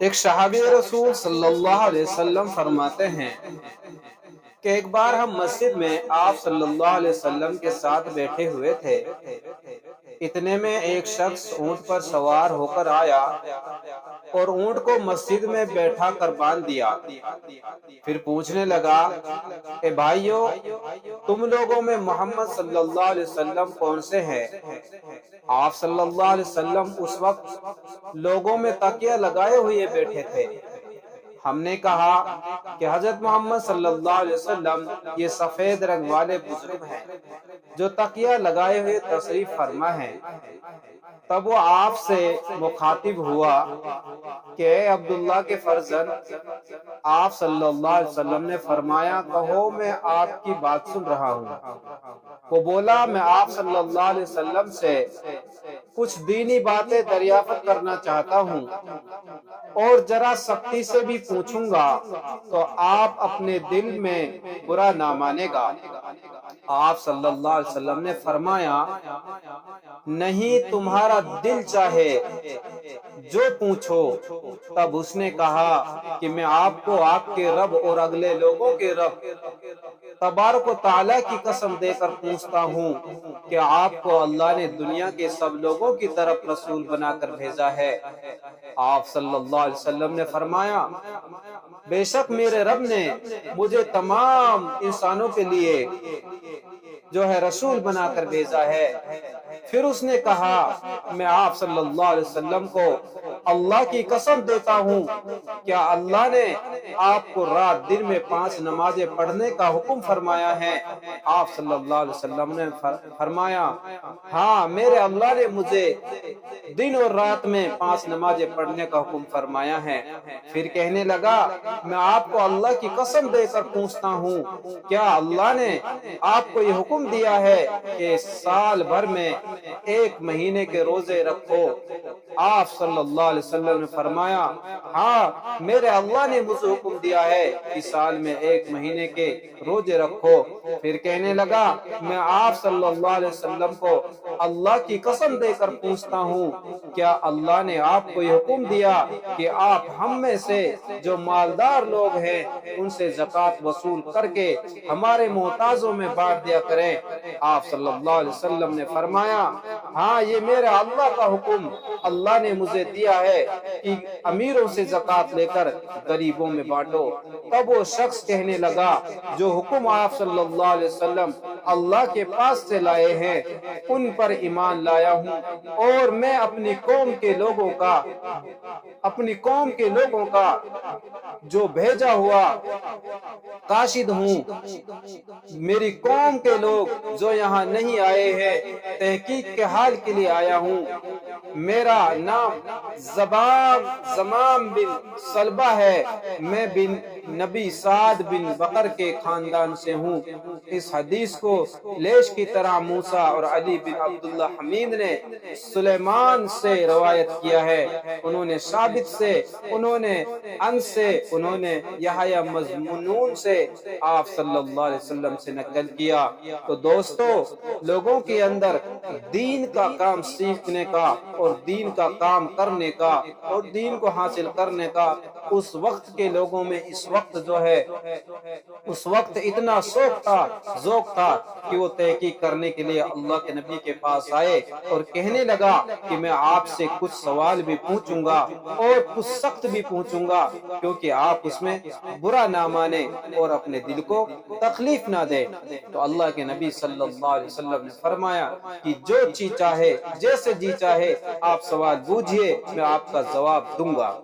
ایک صحابی رسول صلی اللہ علیہ وسلم فرماتے ہیں کہ ایک بار ہم مسجد میں آپ صلی اللہ علیہ وسلم کے ساتھ بیٹھے ہوئے تھے۔ اتنے میں ایک شخص اونٹ پر سوار ہو کر آیا اور اونٹ کو مسجد میں بیٹھا کر باندھ دیا۔ پھر پوچھنے لگا، اے بھائیو، تم لوگوں میں محمد صلی اللہ علیہ وسلم کون سے ہیں؟ آپ صلی اللہ علیہ وسلم اس وقت لوگوں میں تکیہ لگائے ہوئے بیٹھے تھے۔ ہم نے کہا کہ حضرت محمد صلی اللہ علیہ وسلم یہ سفید رنگ والے بزرگ ہیں جو تکیہ لگائے ہوئے تشریف فرما ہیں۔ تب وہ آپ سے مخاطب ہوا کہ اے عبداللہ کے فرزند، آپ صلی اللہ علیہ وسلم نے فرمایا، کہو میں آپ کی بات سن رہا ہوں۔ وہ بولا، میں آپ صلی اللہ علیہ وسلم سے کچھ دینی باتیں دریافت کرنا چاہتا ہوں اور ذرا سختی سے بھی پوچھوں گا تو آپ اپنے دل میں برا نہ مانے گا۔ آپ صلی اللہ علیہ وسلم نے فرمایا، نہیں، تمہارا دل چاہے جو پوچھو۔ تب اس نے کہا کہ میں آپ کو آپ کے رب اور اگلے لوگوں کے رب تبارک و تعالیٰ کی قسم دے کر پوچھتا ہوں کہ آپ کو اللہ نے دنیا کے سب لوگوں کی طرف رسول بنا کر بھیجا ہے۔ آپ صلی اللہ علیہ وسلم نے فرمایا، بے شک میرے رب نے مجھے تمام انسانوں کے لیے رسول بنا کر بھیجا ہے۔ پھر اس نے کہا، میں آپ صلی اللہ علیہ وسلم کو اللہ کی قسم دیتا ہوں، کیا اللہ نے آپ کو رات دن میں 5 نمازیں پڑھنے کا حکم فرمایا ہے؟ آپ صلی اللہ علیہ وسلم نے فرمایا، ہاں، میرے اللہ نے مجھے دن اور رات میں 5 نمازیں پڑھنے کا حکم فرمایا ہے۔ پھر کہنے لگا، میں آپ کو اللہ کی قسم دے کر پوچھتا ہوں، کیا اللہ نے آپ کو یہ حکم دیا ہے کہ سال بھر میں 1 مہینے کے روزے رکھو؟ آپ صلی اللہ علیہ وسلم نے فرمایا، ہاں، میرے اللہ نے مجھے حکم دیا ہے کہ سال میں 1 مہینے کے روزے رکھو۔ پھر کہنے لگا، میں آپ صلی اللہ علیہ وسلم کو اللہ کی قسم دے کر پوچھتا ہوں، کیا اللہ نے آپ کو یہ حکم دیا کہ آپ ہم میں سے جو مالدار لوگ ہیں ان سے زکوٰۃ وصول کر کے ہمارے محتاجوں میں بانٹ دیا کریں؟ آپ صلی اللہ علیہ وسلم نے فرمایا، ہاں، یہ میرے اللہ کا حکم اللہ نے مجھے دیا ہے کہ امیروں سے زکوٰۃ لے کر غریبوں میں بانٹو۔ تب وہ شخص کہنے لگا، جو حکم آپ صلی اللہ علیہ وسلم اللہ کے پاس سے لائے ہیں ان پر ایمان لایا ہوں، اور میں اپنی قوم کے لوگوں کا جو بھیجا ہوا کاشد ہوں۔ میری قوم کے لوگ جو یہاں نہیں آئے ہیں، تحقیق کے حال کے لیے آیا ہوں۔ میرا نام زمام بن سلبہ ہے، میں بن نبی سعد بن بکر کے خاندان سے ہوں۔ اس حدیث کو لیش کی طرح موسیٰ اور علی بن عبداللہ حمید نے سلیمان سے روایت کیا ہے، انہوں نے ثابت سے، انہوں نے انس سے، انہوں نے یحییٰ مذمون سے آپ صلی اللہ علیہ وسلم سے نقل کیا۔ تو دوستو، لوگوں کے اندر دین کا کام سیکھنے کا اور دین کا کام کرنے کا اور دین کو حاصل کرنے کا اس وقت کے لوگوں میں اس وقت اتنا ذوق تھا کہ وہ تحقیق کرنے کے لیے اللہ کے نبی کے پاس آئے اور کہنے لگا کہ میں آپ سے کچھ سوال بھی پوچھوں گا اور کچھ سخت بھی پوچھوں گا، کیونکہ آپ اس میں برا نہ مانے اور اپنے دل کو تکلیف نہ دے۔ تو اللہ کے نبی صلی اللہ علیہ وسلم نے فرمایا کہ جو چیز چاہے، جیسے جی چاہے، آپ سوال پوچھئے، میں آپ کا جواب دوں گا۔